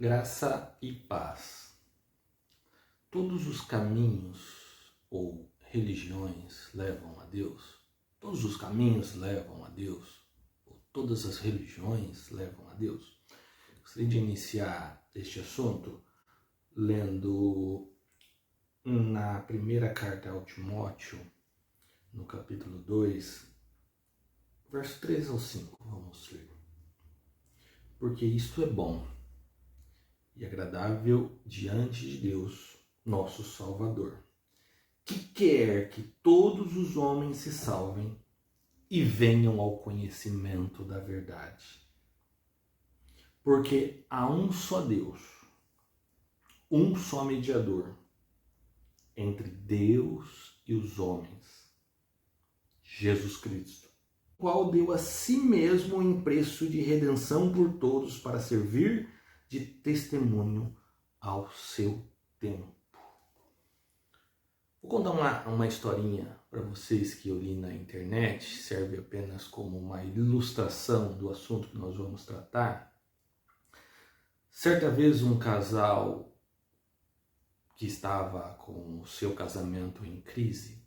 Graça e paz. Todos os caminhos ou religiões levam a Deus? Todos os caminhos levam a Deus? Ou todas as religiões levam a Deus? Gostaria de iniciar este assunto lendo na primeira carta ao Timóteo, no capítulo 2, verso 3 ao 5. Vamos ler. Porque isto é bom e agradável diante de Deus, nosso Salvador, que quer que todos os homens se salvem e venham ao conhecimento da verdade. Porque há um só Deus, um só mediador entre Deus e os homens, Jesus Cristo, o qual deu a si mesmo em preço de redenção por todos para servir de testemunho ao seu tempo. Vou contar uma historinha para vocês que eu li na internet, serve apenas como uma ilustração do assunto que nós vamos tratar. Certa vez um casal que estava com o seu casamento em crise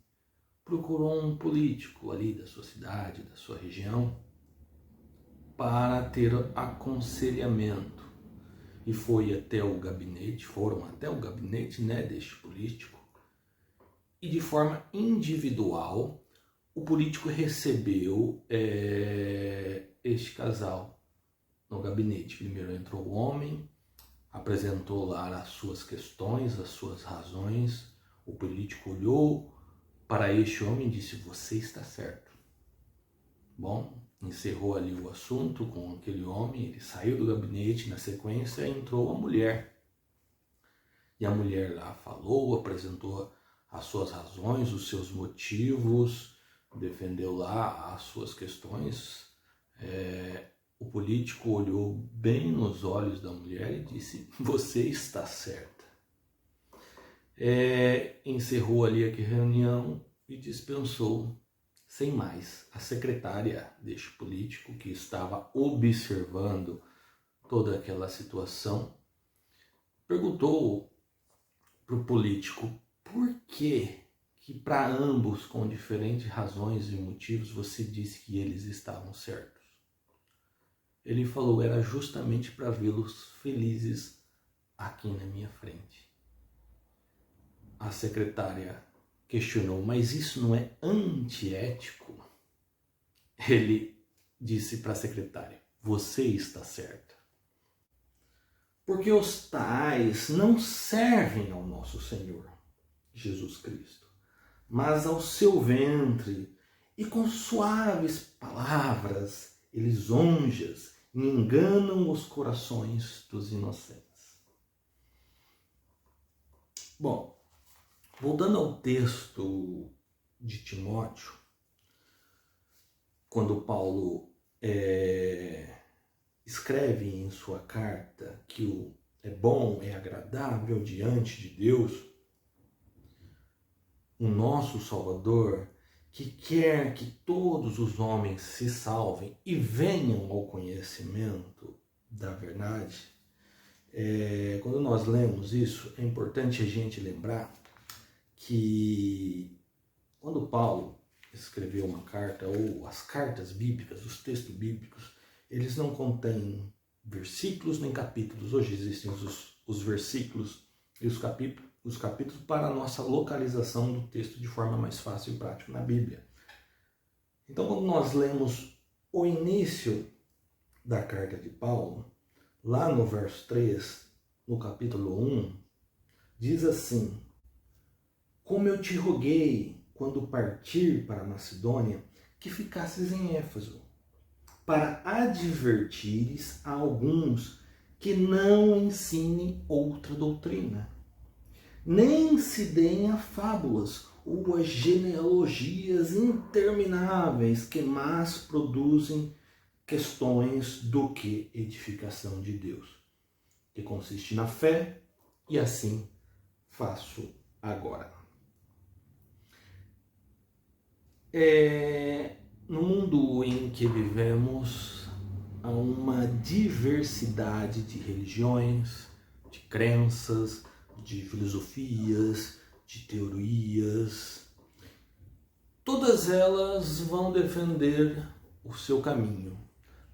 procurou um político ali da sua cidade, da sua região, para ter aconselhamento. E foram até o gabinete, deste político, e de forma individual o político recebeu este casal no gabinete. Primeiro entrou o homem, apresentou lá as suas questões, as suas razões. O político olhou para este homem e disse: você está certo. Bom, encerrou ali o assunto com aquele homem, ele saiu do gabinete, na sequência entrou a mulher. E a mulher lá falou, apresentou as suas razões, os seus motivos, defendeu lá as suas questões. O político olhou bem nos olhos da mulher e disse: você está certa. Encerrou ali a reunião e dispensou, sem mais, a secretária deste político, que estava observando toda aquela situação. Perguntou para o político por que para ambos, com diferentes razões e motivos, você disse que eles estavam certos. Ele falou: era justamente para vê-los felizes aqui na minha frente. A secretária questionou: mas isso não é antiético? Ele disse para a secretária: você está certa. Porque os tais não servem ao nosso Senhor Jesus Cristo, mas ao seu ventre, e com suaves palavras e lisonjas enganam os corações dos inocentes. Bom, voltando ao texto de Timóteo, quando Paulo escreve em sua carta que o é bom, é agradável diante de Deus, o nosso Salvador, que quer que todos os homens se salvem e venham ao conhecimento da verdade. Quando nós lemos isso, é importante a gente lembrar que quando Paulo escreveu uma carta, ou as cartas bíblicas, os textos bíblicos, eles não contêm versículos nem capítulos. Hoje existem os versículos e os capítulos para a nossa localização do texto de forma mais fácil e prática na Bíblia. Então, quando nós lemos o início da carta de Paulo, lá no verso 3, no capítulo 1, diz assim: como eu te roguei, quando partir para a Macedônia, que ficasses em Éfeso, para advertires a alguns que não ensinem outra doutrina, nem se deem a fábulas ou a genealogias intermináveis que mais produzem questões do que edificação de Deus, que consiste na fé, e assim faço agora. No mundo em que vivemos, a uma diversidade de religiões, de crenças, de filosofias, de teorias. Todas elas vão defender o seu caminho.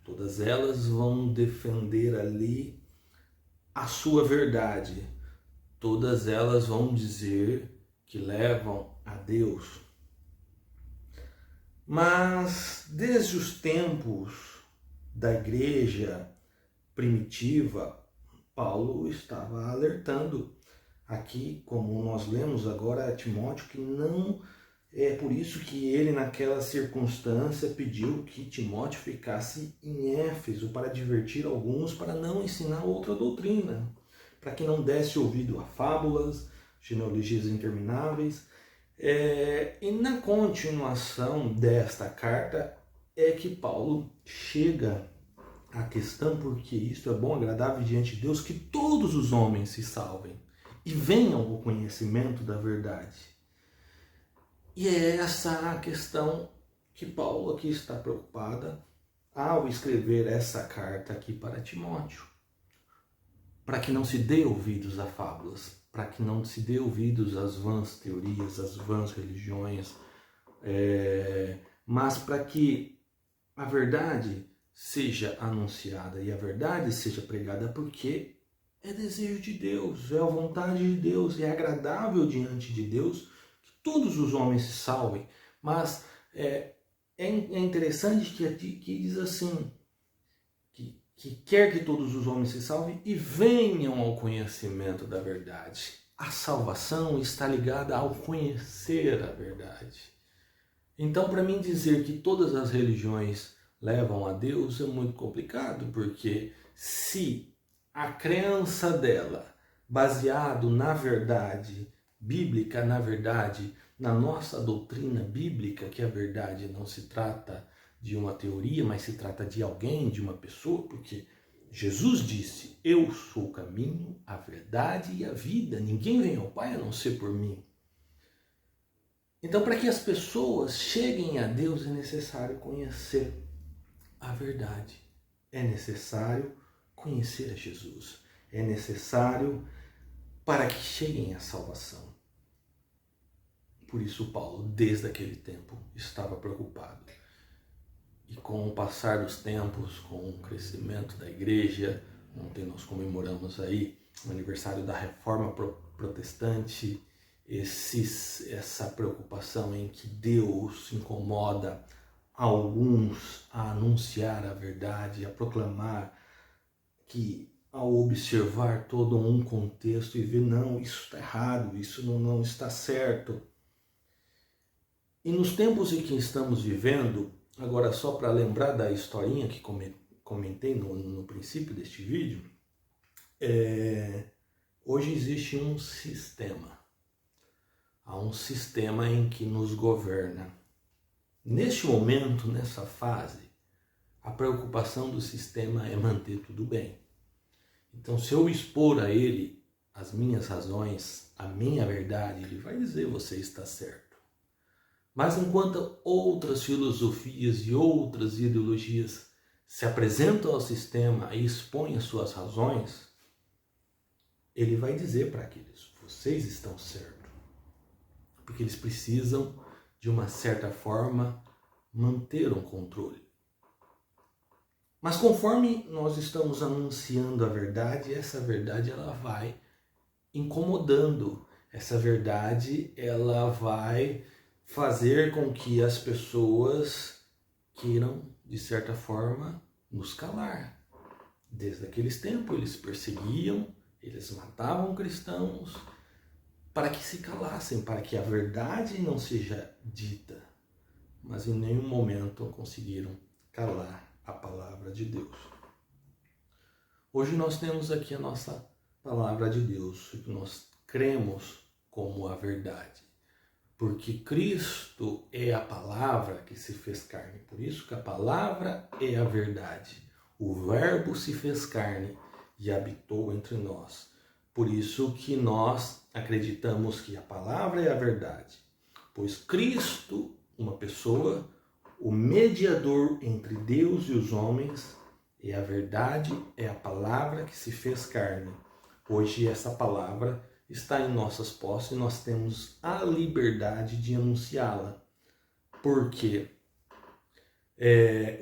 Todas elas vão defender ali a sua verdade. Todas elas vão dizer que levam a Deus. Mas desde os tempos da igreja primitiva, Paulo estava alertando aqui, como nós lemos agora, a Timóteo, que não é por isso que ele naquela circunstância pediu que Timóteo ficasse em Éfeso para advertir alguns, para não ensinar outra doutrina, para que não desse ouvido a fábulas, genealogias intermináveis. E na continuação desta carta é que Paulo chega à questão, porque isto é bom, agradável diante de Deus, que todos os homens se salvem e venham ao conhecimento da verdade. E é essa a questão que Paulo aqui está preocupada ao escrever essa carta aqui para Timóteo. Para que não se dê ouvidos a fábulas, para que não se dê ouvidos às vãs teorias, às vãs religiões, mas para que a verdade seja anunciada e a verdade seja pregada, porque é desejo de Deus, é a vontade de Deus, é agradável diante de Deus que todos os homens se salvem. Mas é interessante que aqui diz assim, que quer que todos os homens se salvem e venham ao conhecimento da verdade. A salvação está ligada ao conhecer a verdade. Então, para mim dizer que todas as religiões levam a Deus é muito complicado, porque se a crença dela, baseado na verdade bíblica, na verdade, na nossa doutrina bíblica, que a verdade não se trata de uma teoria, mas se trata de alguém, de uma pessoa, porque Jesus disse: eu sou o caminho, a verdade e a vida. Ninguém vem ao Pai a não ser por mim. Então, para que as pessoas cheguem a Deus, é necessário conhecer a verdade. É necessário conhecer a Jesus. É necessário para que cheguem à salvação. Por isso, Paulo, desde aquele tempo, estava preocupado. E com o passar dos tempos, com o crescimento da igreja, ontem nós comemoramos aí o aniversário da Reforma Protestante, essa preocupação em que Deus incomoda alguns a anunciar a verdade, a proclamar, que ao observar todo um contexto e ver, não, isso está errado, isso não está certo. E nos tempos em que estamos vivendo, agora só para lembrar da historinha que comentei no princípio deste vídeo, hoje existe um sistema. Há um sistema em que nos governa. Neste momento, nessa fase, a preocupação do sistema é manter tudo bem. Então, se eu expor a ele as minhas razões, a minha verdade, ele vai dizer: você está certo. Mas enquanto outras filosofias e outras ideologias se apresentam ao sistema e expõem as suas razões, ele vai dizer para aqueles: vocês estão certos. Porque eles precisam, de uma certa forma, manter um controle. Mas conforme nós estamos anunciando a verdade, essa verdade ela vai incomodando. Essa verdade ela vai fazer com que as pessoas queiram, de certa forma, nos calar. Desde aqueles tempos eles perseguiam, eles matavam cristãos para que se calassem, para que a verdade não seja dita. Mas em nenhum momento conseguiram calar a palavra de Deus. Hoje nós temos aqui a nossa palavra de Deus, que nós cremos como a verdade. Porque Cristo é a palavra que se fez carne. Por isso que a palavra é a verdade. O Verbo se fez carne e habitou entre nós. Por isso que nós acreditamos que a palavra é a verdade. Pois Cristo, uma pessoa, o mediador entre Deus e os homens, E a verdade é a palavra que se fez carne. Hoje essa palavra está em nossas posses e nós temos a liberdade de anunciá-la. Porque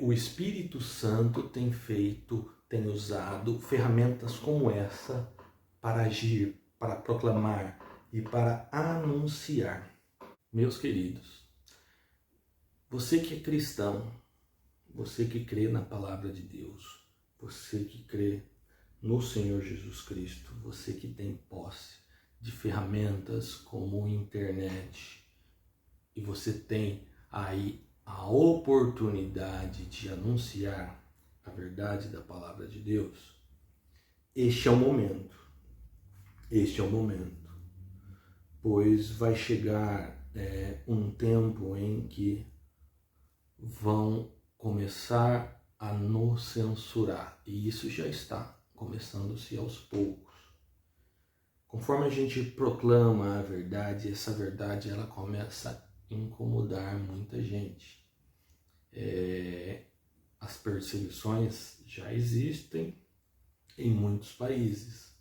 o Espírito Santo tem usado ferramentas como essa para agir, para proclamar e para anunciar. Meus queridos, você que é cristão, você que crê na palavra de Deus, você que crê no Senhor Jesus Cristo, você que tem posse de ferramentas como internet e você tem aí a oportunidade de anunciar a verdade da palavra de Deus, este é o momento. Este é o momento. Pois vai chegar um tempo em que vão começar a nos censurar. E isso já está começando-se aos poucos. Conforme a gente proclama a verdade, essa verdade ela começa a incomodar muita gente. As perseguições já existem em muitos países.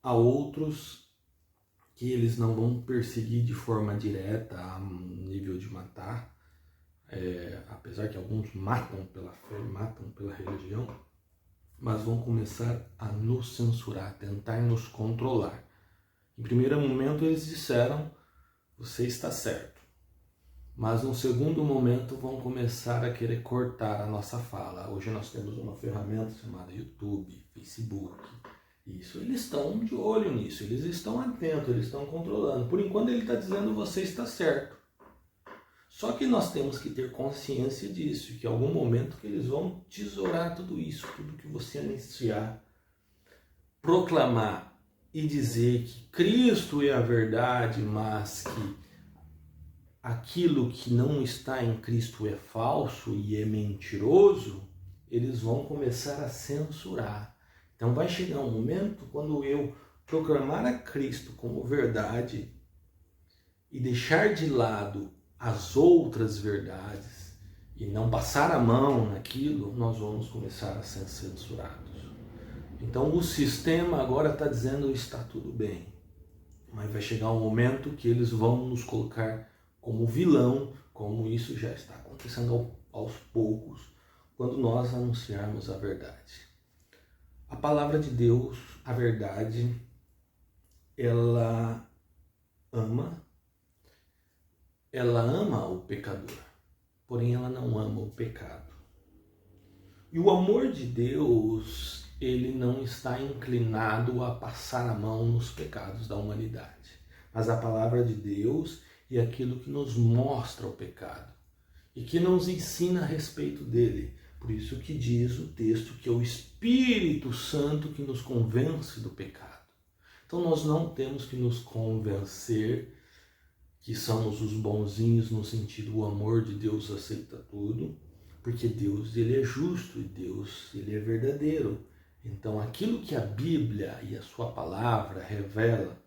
Há outros que eles não vão perseguir de forma direta, a nível de matar, apesar que alguns matam pela fé, matam pela religião, mas vão começar a nos censurar, tentar nos controlar. Em primeiro momento eles disseram, você está certo. Mas no segundo momento vão começar a querer cortar a nossa fala. Hoje nós temos uma ferramenta chamada YouTube, Facebook. Isso, eles estão de olho nisso, eles estão atentos, eles estão controlando. Por enquanto ele está dizendo você está certo. Só que nós temos que ter consciência disso, que em algum momento que eles vão tesourar tudo isso, tudo que você anunciar, proclamar e dizer que Cristo é a verdade, mas que aquilo que não está em Cristo é falso e é mentiroso, eles vão começar a censurar. Então vai chegar um momento quando eu proclamar a Cristo como verdade e deixar de lado as outras verdades e não passar a mão naquilo, nós vamos começar a ser censurados. Então o sistema agora está dizendo está tudo bem, mas vai chegar um momento que eles vão nos colocar como vilão, como isso já está acontecendo aos poucos, quando nós anunciarmos a verdade. A palavra de Deus, a verdade, ela ama o pecador, porém ela não ama o pecado. E o amor de Deus, ele não está inclinado a passar a mão nos pecados da humanidade. Mas a palavra de Deus é aquilo que nos mostra o pecado e que nos ensina a respeito dele. Por isso que diz o texto que é o Espírito Santo que nos convence do pecado. Então nós não temos que nos convencer que somos os bonzinhos no sentido o amor de Deus aceita tudo, porque Deus ele é justo e Deus ele é verdadeiro. Então aquilo que a Bíblia e a sua palavra revela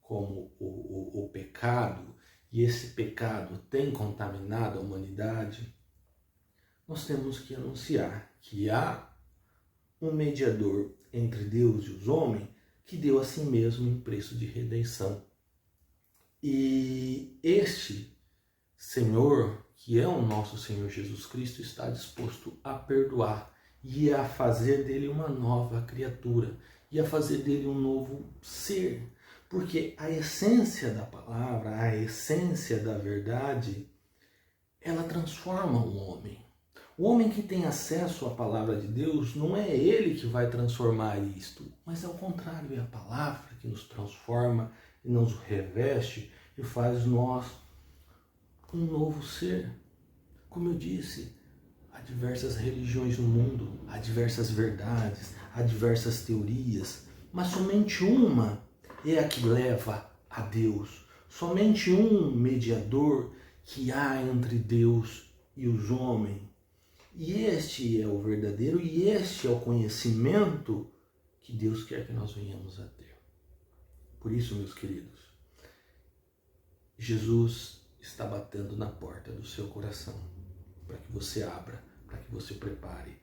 como o pecado, e esse pecado tem contaminado a humanidade, nós temos que anunciar que há um mediador entre Deus e os homens que deu a si mesmo em preço de redenção. E este Senhor, que é o nosso Senhor Jesus Cristo, está disposto a perdoar e a fazer dele uma nova criatura e a fazer dele um novo ser. Porque a essência da palavra, a essência da verdade, ela transforma o homem. O homem que tem acesso à palavra de Deus, não é ele que vai transformar isto, mas ao contrário, é a palavra que nos transforma e nos reveste e faz nós um novo ser. Como eu disse, há diversas religiões no mundo, há diversas verdades, há diversas teorias, mas somente uma é a que leva a Deus. Somente um mediador que há entre Deus e os homens. E este é o verdadeiro e este é o conhecimento que Deus quer que nós venhamos a ter. Por isso, meus queridos, Jesus está batendo na porta do seu coração para que você abra, para que você prepare.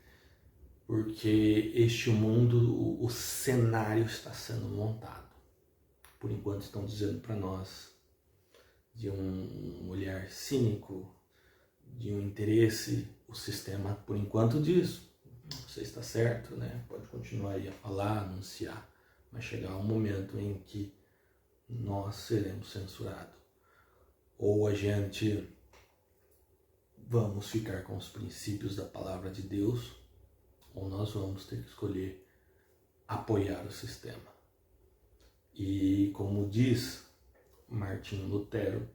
porque este mundo, o cenário está sendo montado. Por enquanto estão dizendo para nós de um olhar cínico, de um interesse, o sistema por enquanto diz, você está certo, né? Pode continuar aí a falar, anunciar, mas chegar um momento em que nós seremos censurados. Ou a gente vamos ficar com os princípios da palavra de Deus, ou nós vamos ter que escolher apoiar o sistema. E como diz Martinho Lutero,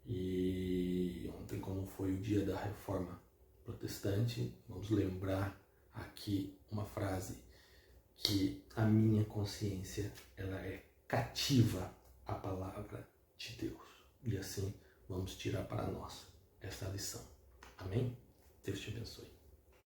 e ontem, como foi o dia da Reforma Protestante, vamos lembrar aqui uma frase que a minha consciência ela é cativa à palavra de Deus. E assim vamos tirar para nós essa lição. Amém? Deus te abençoe.